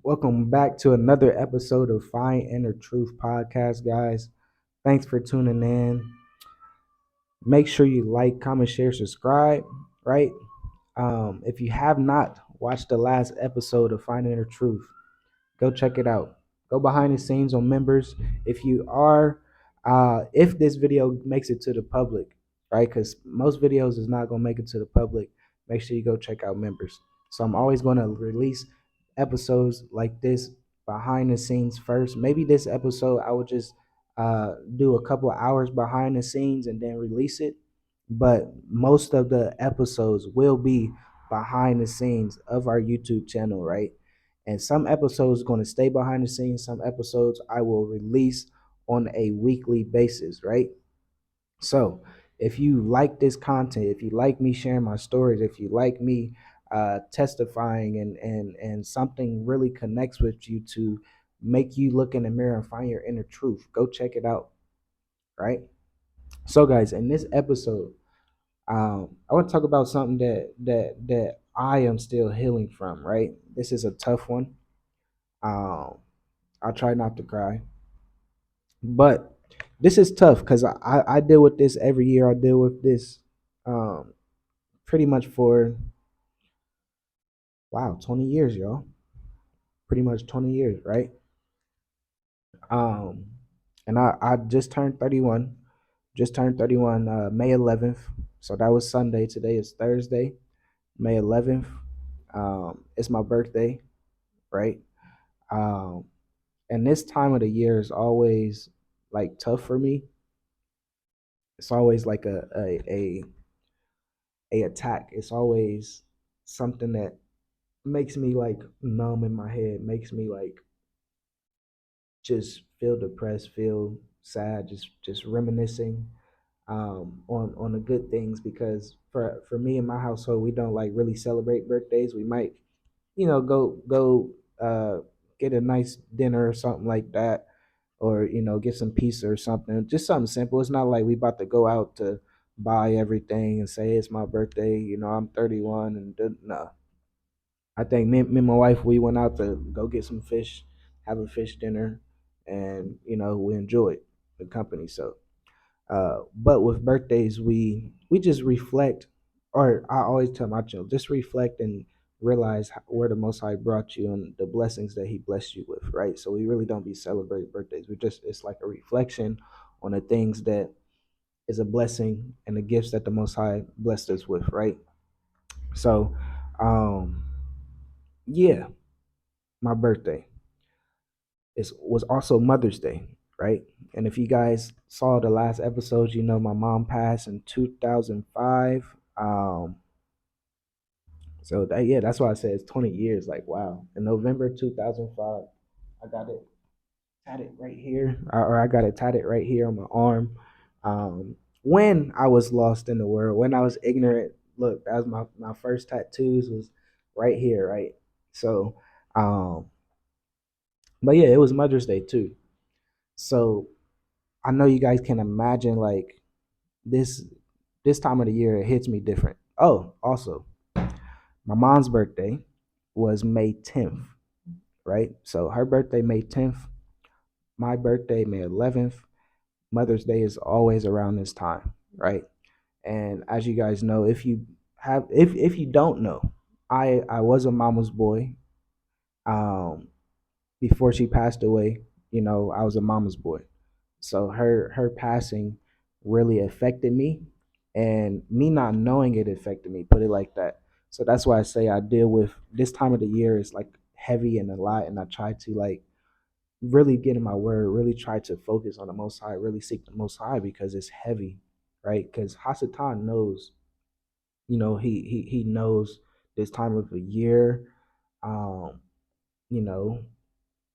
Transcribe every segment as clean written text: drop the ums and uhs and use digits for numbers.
Welcome back to another episode of Find Inner Truth podcast, guys. Thanks for tuning in. Make sure you like, comment, share, subscribe, right? If you have not watched the last episode of Find Inner Truth, go check it out. Go behind the scenes on members. If you are, if this video makes it to the public, right? Because most videos is not gonna make it to the public. Make sure you go check out members. So I'm always gonna release episodes like this behind the scenes first. Maybe this episode I would just do a couple hours behind the scenes and then release it. But most of the episodes will be behind the scenes of our YouTube channel, right? And some episodes going to stay behind the scenes. Some episodes I will release on a weekly basis, right? So if you like this content, if you like me sharing my stories, if you like me testifying and something really connects with you to make you look in the mirror and find your inner truth, go check it out, right? So guys, in this episode, I want to talk about something that I am still healing from, right? This is a tough one. Um, I'll try not to cry. But this is tough because I deal with this every year. I deal with this um, pretty much for, wow, 20 years, y'all. Pretty much 20 years, right? Um, and I just turned 31. Just turned 31 May 11th. So that was Sunday. Today is Thursday, May 11th. It's my birthday, right? Um, and this time of the year is always like tough for me. It's always like a attack. It's always something that makes me like numb in my head, makes me like just feel depressed, feel sad, just reminiscing on the good things because for me and my household, we don't like really celebrate birthdays. We might, go uh get a nice dinner or something like that, or get some pizza or something, just something simple. It's not like we about to go out to buy everything and say it's my birthday. I'm 31 and no. I think me and my wife, we went out to go get some fish, have a fish dinner, and we enjoyed the company. So, but with birthdays, we just reflect, or I always tell my children, just reflect and realize where the Most High brought you and the blessings that He blessed you with, right? So we really don't be celebrating birthdays. It's like a reflection on the things that is a blessing and the gifts that the Most High blessed us with, right? So, um, yeah, my birthday was also Mother's Day, right? And if you guys saw the last episode, my mom passed in 2005. So yeah, that's why I said it's 20 years. Like wow, in November 2005, I got it tatted right here, or I got it tatted right here on my arm. When I was lost in the world, when I was ignorant, look, that was my first tattoos was right here, right? So, um, but yeah, it was Mother's Day too. So I know you guys can imagine like this this time of the year it hits me different. Oh, also, my mom's birthday was May 10th, right? So her birthday May 10th, my birthday May 11th. Mother's Day is always around this time, right? And as you guys know, if you don't know, I was a mama's boy. Um Before she passed away, I was a mama's boy. So her passing really affected me, and me not knowing it affected me. Put it like that. So that's why I say I deal with this time of the year is like heavy and a lot, and I try to like really get in my word, really try to focus on the Most High, really seek the Most High because it's heavy, right? Because Hasatan knows, he knows this time of the year. Um, you know,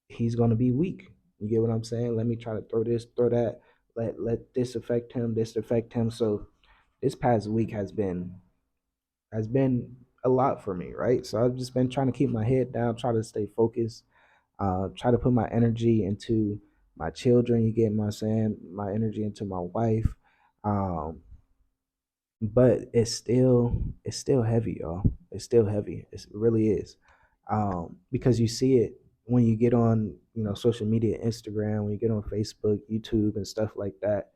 he's gonna be weak. You get what I'm saying? Let me try to throw this, throw that. Let this affect him. This affect him. So this past week has been a lot for me, right? So I've just been trying to keep my head down, try to stay focused, try to put my energy into my children. You get what I'm saying? My energy into my wife. Um, but it's still heavy, y'all. It's still heavy. It really is. Because you see it when you get on, social media, Instagram, when you get on Facebook, YouTube, and stuff like that,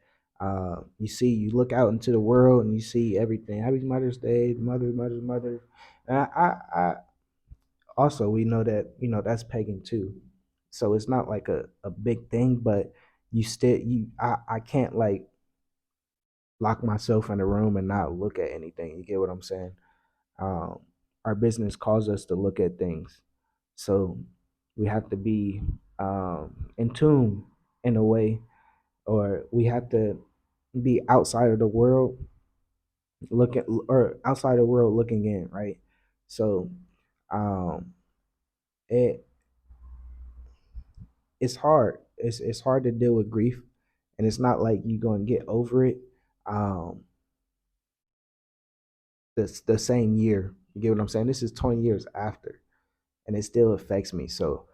you look out into the world and you see everything. Happy Mother's Day, mother. And also, we know that, that's pagan too. So it's not like a big thing, but I can't like lock myself in a room and not look at anything. You get what I'm saying? Um, our business calls us to look at things. So we have to be in tune in a way, or we have to be outside of the world, outside the world looking in, right? So um, it it's hard. It's hard to deal with grief, and it's not like you're gonna get over it um, the same year. You get what I'm saying? This is 20 years after, and it still affects me. So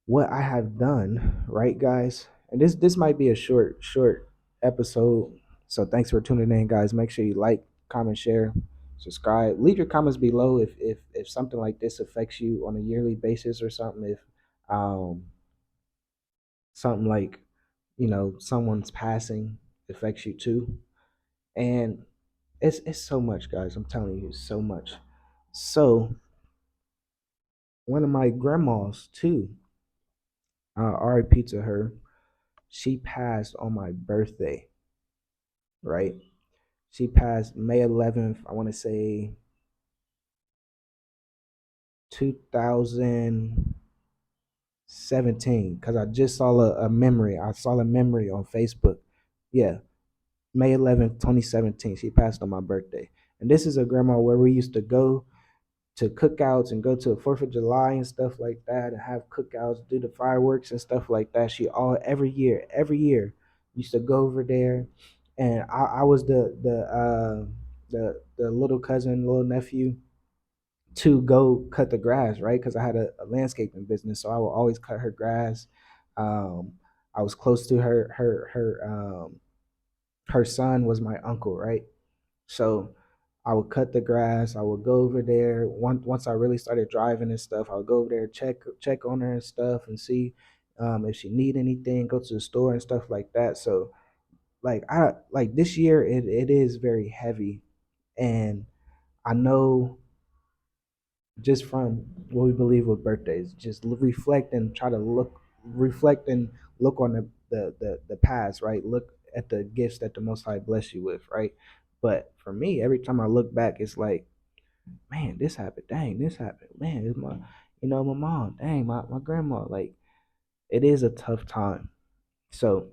what I have done, right, guys, and this might be a short episode. So thanks for tuning in, guys. Make sure you like, comment, share, subscribe. Leave your comments below if something like this affects you on a yearly basis or something. If um something like someone's passing affects you too, and it's so much, guys. I'm telling you, so much. So one of my grandmas too, RIP to her, she passed on my birthday, right? She passed May 11th, I want to say 2017, because I just saw a memory. I saw a memory on Facebook. Yeah, May 11th, 2017. She passed on my birthday. And this is a grandma where we used to go to cookouts and go to the 4th of July and stuff like that, and have cookouts, do the fireworks and stuff like that. She all every year used to go over there, and I was the little cousin, little nephew to go cut the grass, right? Because I had a landscaping business, so I would always cut her grass. Um, I was close to her son was my uncle, right? So I would cut the grass. I would go over there. Once I really started driving and stuff, I would go over there, check on her and stuff, and see if she need anything. Go to the store and stuff like that. So I like this year, it is very heavy, and I know just from what we believe with birthdays, just reflect and try to reflect and look on the past, right? Look at the gifts that the Most High bless you with, right? But for me, every time I look back, it's like, man, this happened. Dang, this happened. Man, it's my mom. Dang, my grandma. Like, it is a tough time. So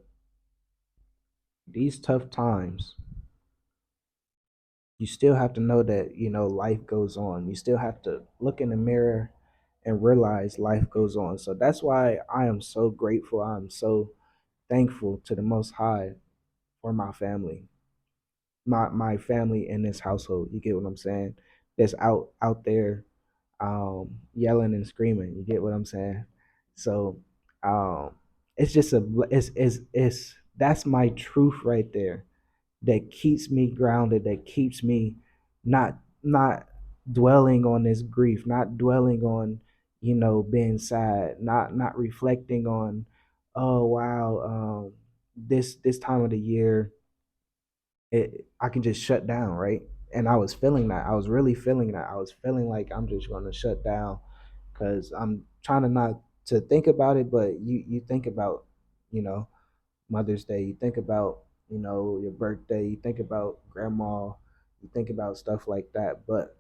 these tough times, you still have to know that life goes on. You still have to look in the mirror and realize life goes on. So that's why I am so grateful. I'm so thankful to the Most High for my family, my family in this household. You get what I'm saying? That's out there yelling and screaming. You get what I'm saying? So um, it's just it's that's my truth right there, that keeps me grounded, that keeps me not dwelling on this grief, not dwelling on being sad, not reflecting on, oh wow, this time of the year, I can just shut down, right? And I was feeling that. I was really feeling that. I was feeling like I'm just going to shut down, because I'm trying to not to think about it, but you think about, you know Mother's Day, you think about, your birthday, you think about grandma, you think about stuff like that. But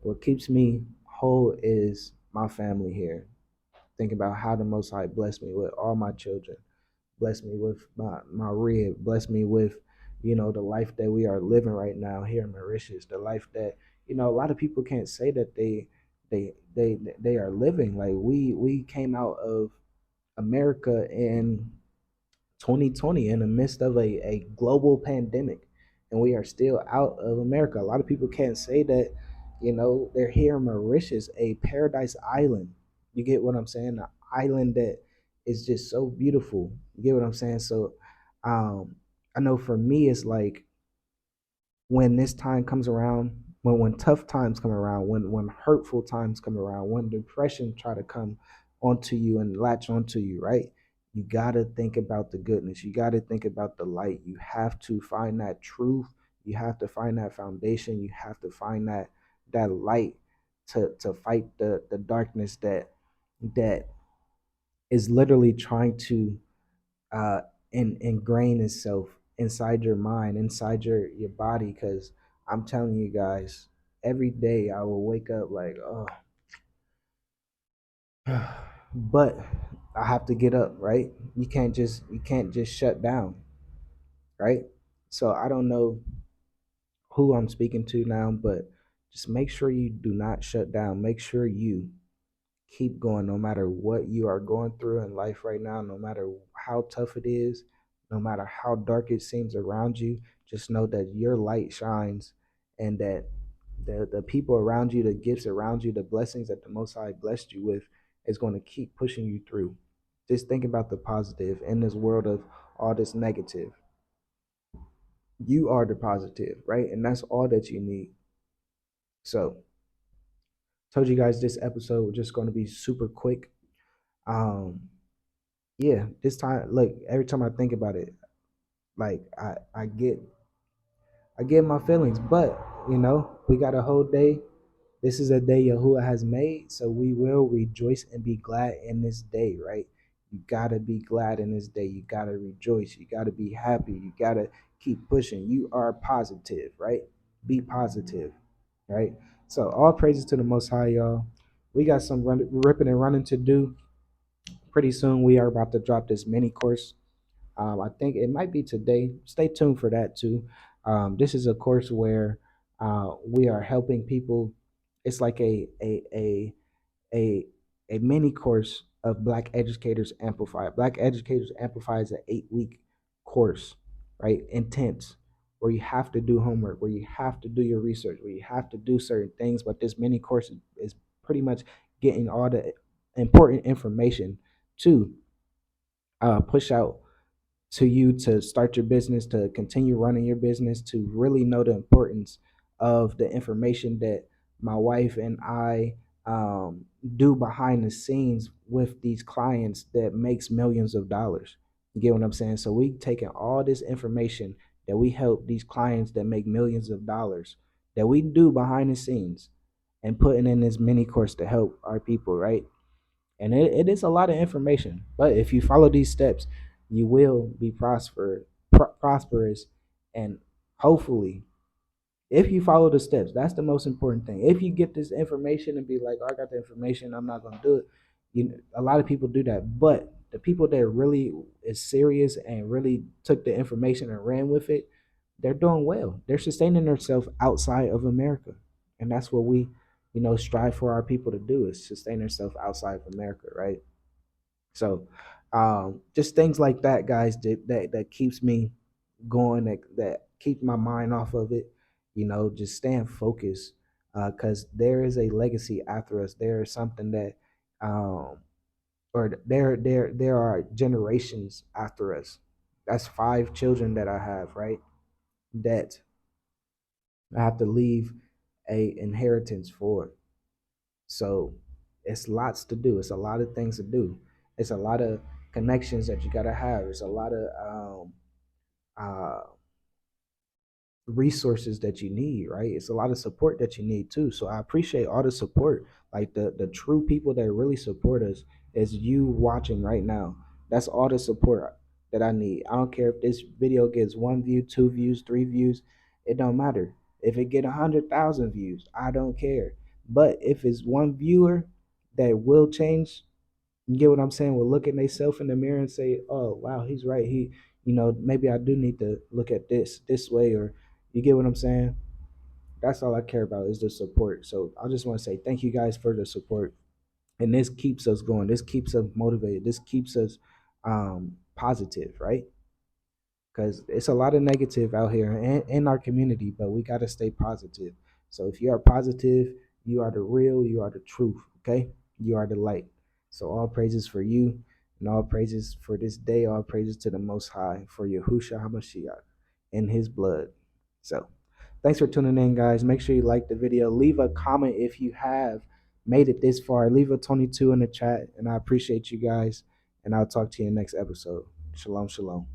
what keeps me whole is my family here. Think about how the Most High blessed me with all my children, blessed me with my rib, blessed me with, the life that we are living right now here in Mauritius, the life that, a lot of people can't say that they are living. Like, we came out of America in 2020 in the midst of a global pandemic, and we are still out of America. A lot of people can't say that, they're here in Mauritius, a paradise island. You get what I'm saying? An island that is just so beautiful. You get what I'm saying? So I know for me, it's like, when this time comes around, when tough times come around, when hurtful times come around, when depression try to come onto you and latch onto you, right? You got to think about the goodness. You got to think about the light. You have to find that truth. You have to find that foundation. You have to find that light to fight the darkness that is literally trying to uh ingrain itself inside your mind, inside your body. Because I'm telling you guys, every day I will wake up like, oh, but I have to get up, right? You can't just shut down, right? So I don't know who I'm speaking to now, but just make sure you do not shut down. Make sure you keep going no matter what you are going through in life right now, no matter how tough it is, no matter how dark it seems around you. Just know that your light shines, and that the people around you, the gifts around you, the blessings that the Most High blessed you with is going to keep pushing you through. Just think about the positive in this world of all this negative. You are the positive, right? And that's all that you need. So, told you guys this episode was just going to be super quick. Um, yeah, this time, look, every time I think about it, like I get my feelings, but we got a whole day. This is a day Yahuwah has made, so we will rejoice and be glad in this day, right? You gotta be glad in this day. You gotta rejoice. You gotta be happy. You gotta keep pushing. You are positive, right? Be positive, right? So all praises to the Most High, y'all. We got some ripping and running to do. Pretty soon, we are about to drop this mini course. I think it might be today. Stay tuned for that too. This is a course where we are helping people. It's like a a mini course of Black Educators Amplify. Black Educators Amplify is an 8 week course, right? Intense, where you have to do homework, where you have to do your research, where you have to do certain things. But this mini course is pretty much getting all the important information to push out to you to start your business, to continue running your business, to really know the importance of the information that my wife and I do behind the scenes with these clients that makes millions of dollars. You get what I'm saying? So we taking all this information that we help these clients that make millions of dollars that we do behind the scenes and putting in this mini course to help our people, right? And it is a lot of information, but if you follow these steps, you will be prosperous, and hopefully, if you follow the steps, that's the most important thing. If you get this information and be like, oh, I got the information, I'm not gonna do it. A lot of people do that, but the people that really is serious and really took the information and ran with it, they're doing well. They're sustaining themselves outside of America, and that's what we, strive for our people to do, is sustain themselves outside of America, right? So, just things like that, guys, that keeps me going, that keeps my mind off of it. Just staying focused, because there is a legacy after us. There is something that, um, or there are generations after us. That's 5 children that I have, right? That I have to leave a inheritance for. So it's lots to do. It's a lot of things to do. It's a lot of connections that you gotta have. It's a lot of uh, resources that you need, right? It's a lot of support that you need too. So I appreciate all the support. Like the true people that really support us is you watching right now. That's all the support that I need. I don't care if this video gets 1 view, 2 views, 3 views. It don't matter. If it get 100,000 views, I don't care. But if it's one viewer that will change, you get what I'm saying? Will look at themselves in the mirror and say, "Oh, wow, he's right. Maybe I do need to look at this way." Or you get what I'm saying? That's all I care about, is the support. So I just want to say thank you guys for the support, and this keeps us going. This keeps us motivated. This keeps us positive, right? Because it's a lot of negative out here in our community, but we got to stay positive. So if you are positive, you are the real, you are the truth, okay? You are the light. So all praises for you, and all praises for this day, all praises to the Most High for Yahushua HaMashiach in his blood. So thanks for tuning in, guys. Make sure you like the video. Leave a comment if you have made it this far, leave a 22 in the chat, and I appreciate you guys. And I'll talk to you in the next episode. Shalom, shalom.